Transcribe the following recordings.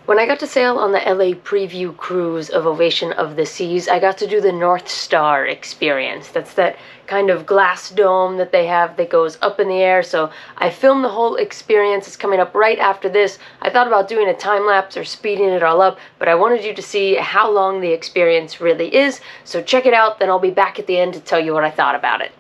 When I got to sail on the LA preview cruise of Ovation of the Seas, I got to do the North Star experience. That's that kind of glass dome that they have that goes up in the air. So I filmed the whole experience. It's coming up right after this. I thought about doing a time lapse or speeding it all up, but I wanted you to see how long the experience really is. So check it out, then I'll be back at the end to tell you what I thought about it.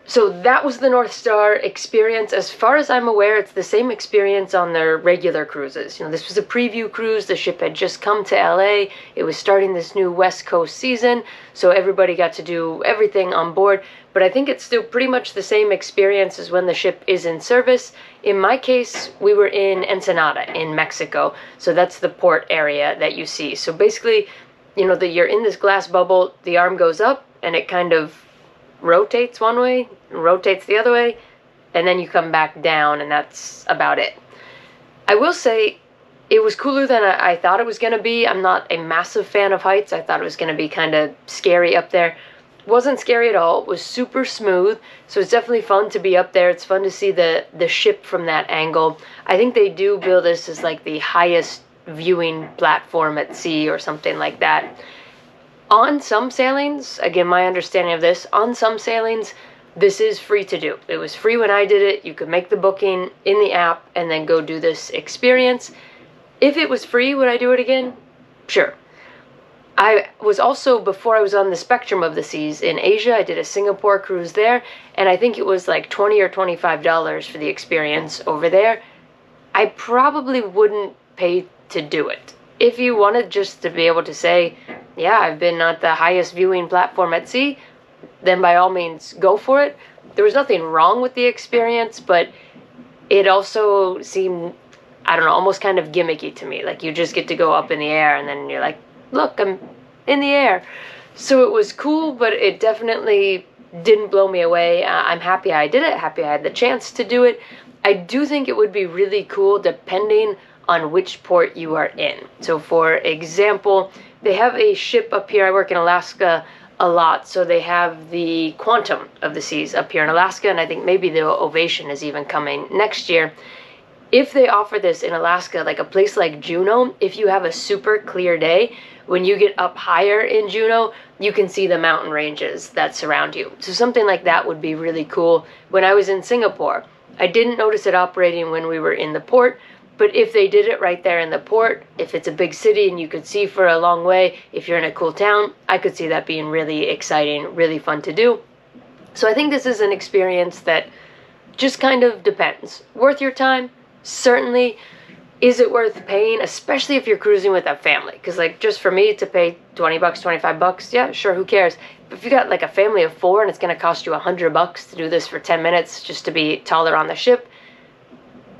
So that was the North Star experience. As far as I'm aware, it's the same experience on their regular cruises. This was a preview cruise. The ship had just come to LA. It was starting this new West Coast season, so everybody got to do everything on board. But I think it's still pretty much the same experience as when the ship is in service. In my case, we were in Ensenada in Mexico, so that's the port area that you see. So basically, you're in this glass bubble, the arm goes up, and it kind of rotates one way, rotates the other way, and then you come back down, and that's about it. I will say it was cooler than I thought it was going to be. I'm not a massive fan of heights. I thought it was going to be kind of scary up there. It wasn't scary at all. It was super smooth, so it's definitely fun to be up there. It's fun to see the ship from that angle. I think they do build this as like the highest viewing platform at sea or something like that. On some sailings, again, my understanding of this, on some sailings, this is free to do. It was free when I did it. You could make the booking in the app and then go do this experience. If it was free, would I do it again? Sure. I was also, before I was on the spectrum of the seas in Asia, I did a Singapore cruise there, and I think it was like $20 or $25 for the experience over there. I probably wouldn't pay to do it. If you wanted just to be able to say, yeah, I've been at the highest viewing platform at sea, then by all means go for it. There was nothing wrong with the experience, but it also seemed, I don't know, almost kind of gimmicky to me. Like you just get to go up in the air and then you're like, look, I'm in the air. So it was cool, but it definitely didn't blow me away. I'm happy I did it, happy I had the chance to do it. I do think it would be really cool depending on which port you are in. So for example, they have a ship up here. I work in Alaska a lot, so they have the Quantum of the Seas up here in Alaska, and I think maybe the Ovation is even coming next year. If they offer this in Alaska, like a place like Juneau, if you have a super clear day, when you get up higher in Juneau, you can see the mountain ranges that surround you. So something like that would be really cool. When I was in Singapore, I didn't notice it operating when we were in the port, but if they did it right there in the port, if it's a big city and you could see for a long way, if you're in a cool town, I could see that being really exciting, really fun to do. So I think this is an experience that just kind of depends. Worth your time? Certainly. Is it worth paying, especially if you're cruising with a family? Because like just for me to pay $20, $25, yeah, sure, who cares? But if you got like a family of 4 and it's going to cost you $100 to do this for 10 minutes just to be taller on the ship,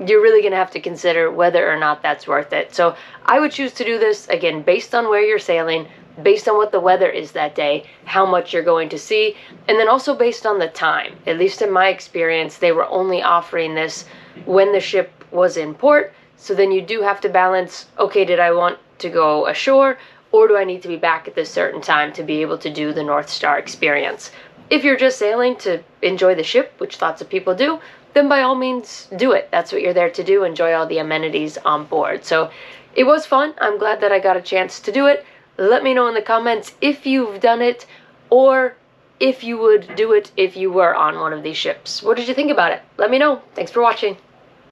you're really going to have to consider whether or not that's worth it. So I would choose to do this, again, based on where you're sailing, based on what the weather is that day, how much you're going to see, and then also based on the time. At least in my experience, they were only offering this when the ship was in port. So then you do have to balance, okay, did I want to go ashore, or do I need to be back at this certain time to be able to do the North Star experience? If you're just sailing to enjoy the ship, which lots of people do, then by all means do it. That's what you're there to do, enjoy all the amenities on board. So it was fun. I'm glad that I got a chance to do it. Let me know in the comments if you've done it, or if you would do it if you were on one of these ships. What did you think about it? Let me know. Thanks for watching.